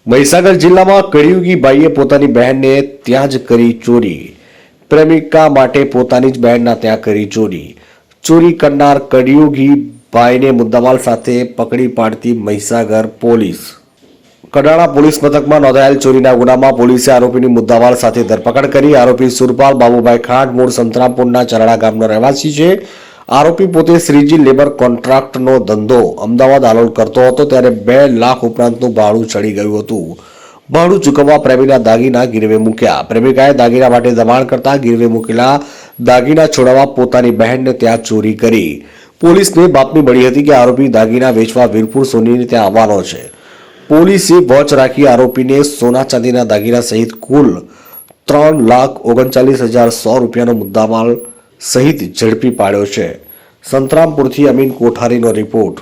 મહીસાગર જિલ્લામાં કળિયુગી ભાઈએ પોતાની બહેનને ત્યાં જ કરી ચોરી। પ્રેમિકા માટે પોતાની જ બહેનના ત્યાં કરી ચોરી। ચોરી કરનાર કળિયુગી ભાઈને મુદ્દામાલ સાથે પકડી પાડતી મહીસાગર પોલીસ। કડાણા પોલીસ મથકમાં નોંધાયેલ ચોરીના ગુનામાં પોલીસે આરોપીની મુદ્દામાલ સાથે ધરપકડ કરી। આરોપી સુરપાલ બાબુભાઈ ખાંટ મૂળ સંતરામપુરના ચરડા ગામનો રહેવાસી છે। આરોપી પોતે શ્રીજી લેબર કોન્ટ્રાક્ટનો ધંધો અમદાવાદ હાલોલ કરતો હતો, ત્યારે 2 લાખ ઉપરાંતનું ભાડું ચડી ગયું હતું। ભાડું ચૂકવવા પ્રેમીના દાગીના ગીરવે મૂક્યા। પ્રેમિકાએ દાગીના માટે દબાણ કરતા ગીરવે મૂકેલા દાગીના છોડાવવા પોતાની બહેનને ત્યાં ચોરી કરી। પોલીસને બાતમી મળી હતી કે આરોપી દાગીના વેચવા વીરપુર સોનીને ત્યાં આવવાનો છે। પોલીસે વોચ રાખી આરોપીને સોના ચાંદીના દાગીના સહિત કુલ 3,39,100 રૂપિયાનો મુદ્દામાલ સહિત ઝડપી પાડ્યો છે। સંતરામપુરથી અમીન કોઠારીનો રિપોર્ટ।